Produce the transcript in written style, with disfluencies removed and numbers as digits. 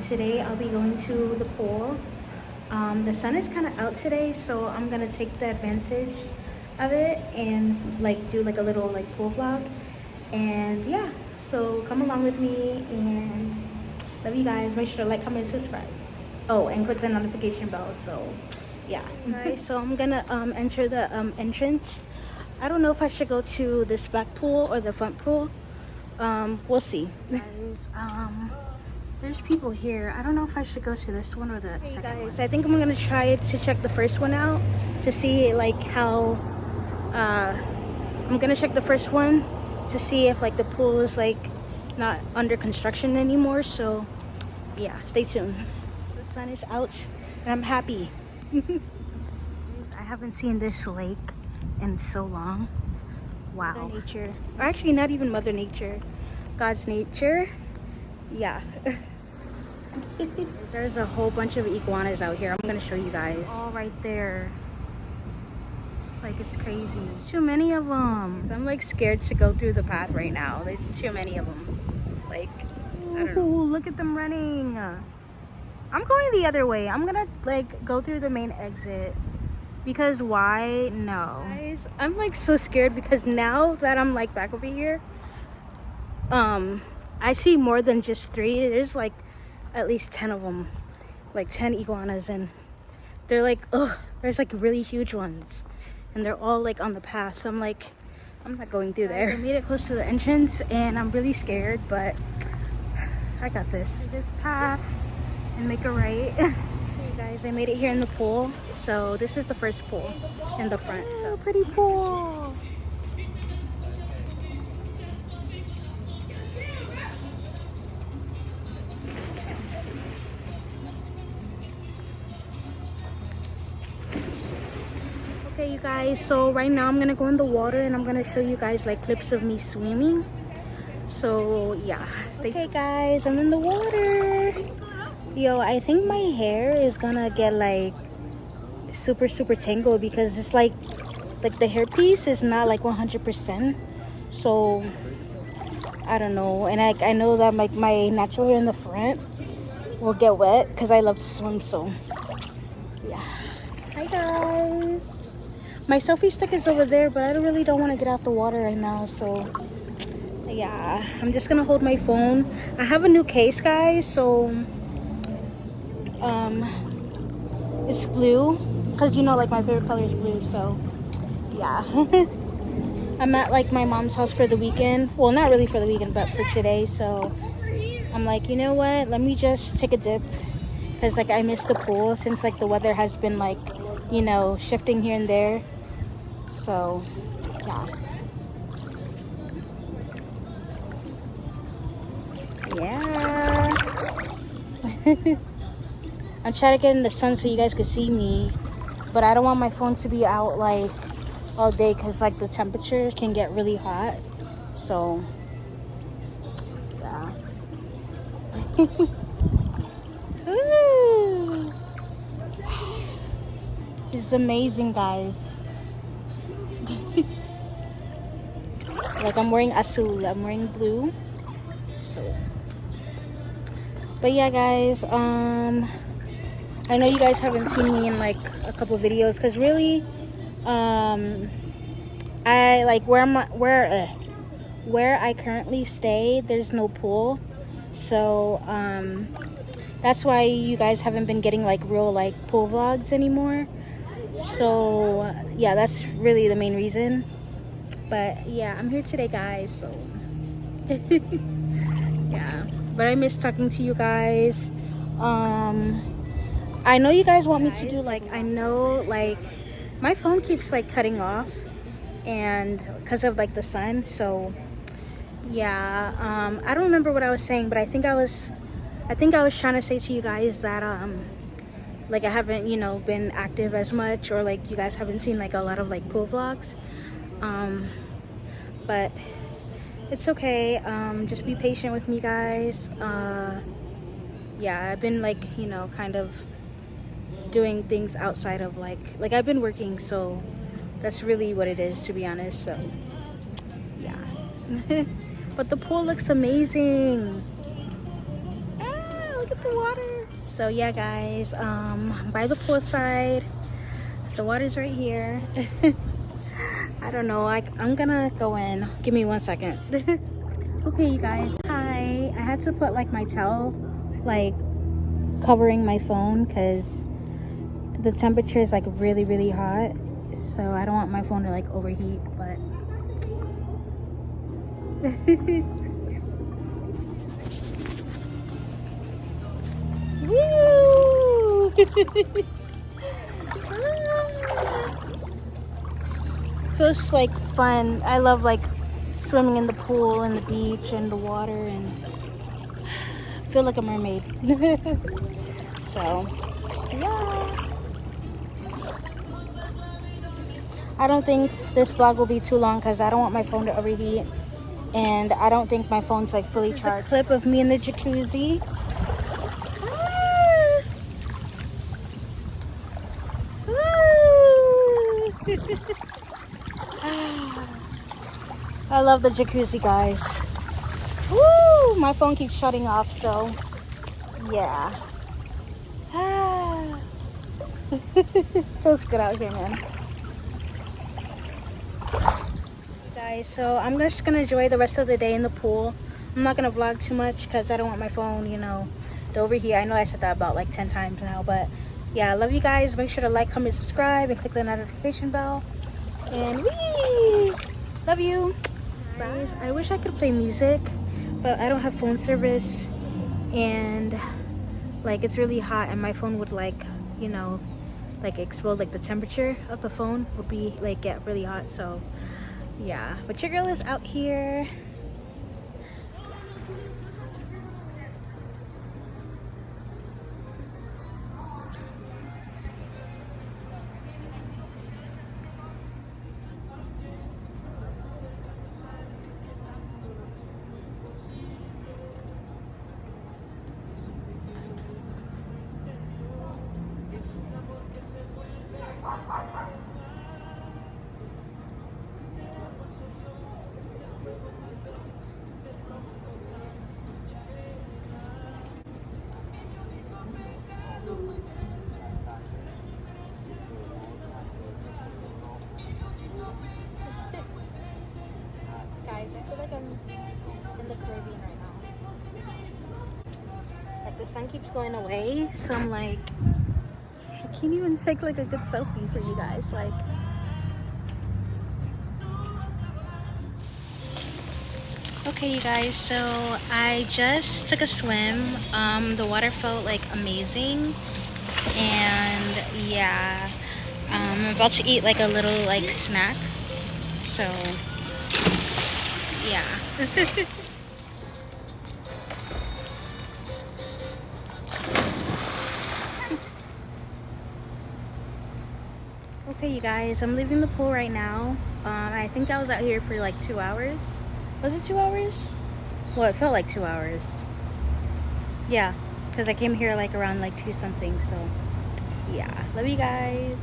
today I'll be going to the pool. The sun is kind of out today, so I'm gonna take the advantage of it and like do like a little like pool vlog. And yeah, so come along with me and love you guys. Make sure to like, comment, subscribe. Oh, and click the notification bell. So yeah. Guys, so I'm gonna enter the entrance. I don't know if I should go to this back pool or the front pool. We'll see. Guys, there's people here. I don't know if I should go to this one or the second one. I think I'm gonna try to check the first one out to see like how I'm gonna check the first one to see if like the pool is like not under construction anymore. So yeah, stay tuned. The sun is out and I'm happy. I haven't seen this lake in so long. Wow. Mother Nature, or actually not even Mother Nature, God's nature. Yeah. There's a whole bunch of iguanas out here. I'm gonna show you guys. All right there. Like, it's crazy. There's too many of them. I'm like scared to go through the path right now. There's too many of them. Like, I don't know. Ooh, look at them running. I'm going the other way. I'm gonna like go through the main exit. Because why? No. Guys, I'm like so scared because now that I'm like back over here, I see more than just 3. There's like at least 10 of them, like 10 iguanas, and they're like, ugh, there's like really huge ones, and they're all like on the path. So I'm like, I'm not going through there. I made it close to the entrance, and I'm really scared, but I got this. This path and make a right. Hey guys, I made it here in the pool. So this is the first pool in the front. So pretty cool. Okay, you guys, so right now I'm gonna go in the water and I'm gonna show you guys like clips of me swimming. So yeah, okay guys, I'm in the water. Yo, I think my hair is gonna get like super tangled because it's like the hairpiece is not like 100%. So I don't know, and I know that like my natural hair in the front will get wet because I love to swim. So yeah. Hi guys, my selfie stick is over there, but I really don't want to get out the water right now. So yeah, I'm just gonna hold my phone. I have a new case, guys, so it's blue because you know like my favorite color is blue. So yeah. I'm at like my mom's house for the weekend. Well, not really for the weekend, but for today. So I'm like, you know what, let me just take a dip because like I missed the pool since like the weather has been like, you know, shifting here and there. So yeah. Yeah. I'm trying to get in the sun so you guys can see me, but I don't want my phone to be out like all day because like the temperature can get really hot. So yeah. Ooh. It's amazing, guys. Like I'm wearing azul, I'm wearing blue. So but yeah guys, I know you guys haven't seen me in like a couple videos because really I like where I currently stay, there's no pool. So that's why you guys haven't been getting like real like pool vlogs anymore. So yeah, that's really the main reason. But yeah, I'm here today, guys. So yeah, but I miss talking to you guys. I know you guys want me to do like, I know like my phone keeps like cutting off and because of like the sun. So yeah, I don't remember what I was saying, but I think I was trying to say to you guys that like I haven't, you know, been active as much, or like you guys haven't seen like a lot of like pool vlogs. But it's okay. Just be patient with me, guys. Yeah, I've been like, you know, kind of doing things outside of like I've been working, so that's really what it is, to be honest. So yeah. But the pool looks amazing. Ah, look at the water. So yeah, guys, by the poolside. The water's right here. I don't know, I'm gonna go in. Give me 1 second. Okay, you guys, hi. I had to put like my towel like covering my phone because the temperature is like really hot. So I don't want my phone to like overheat, but woo! Feels like fun. I love like swimming in the pool and the beach and the water, and feel like a mermaid. So yeah, I don't think this vlog will be too long because I don't want my phone to overheat, and I don't think my phone's like fully charged. Clip of me in the jacuzzi. I love the jacuzzi, guys. Woo! My phone keeps shutting off, so yeah. Feels good out here, man. Guys, so I'm just gonna enjoy the rest of the day in the pool. I'm not gonna vlog too much because I don't want my phone, you know, to overheat. I know I said that about like 10 times now, but yeah, I love you guys. Make sure to like, comment, subscribe, and click the notification bell. And wee! Love you. Guys, I wish I could play music, but I don't have phone service, and like it's really hot, and my phone would like, you know, like explode. Like the temperature of the phone would be like get really hot. So yeah, but your girl is out here. Guys, I feel like I'm in the Caribbean right now. Like the sun keeps going away, so I'm like, I can't even take like a good selfie for you guys. Like, okay, you guys, so I just took a swim. The water felt like amazing, and yeah, I'm about to eat like a little like snack. So yeah. Okay, you guys, I'm leaving the pool right now. I think I was out here for like 2 hours. Was it 2 hours? Well, it felt like 2 hours. Yeah, because I came here like around like 2 something. So yeah, love you guys.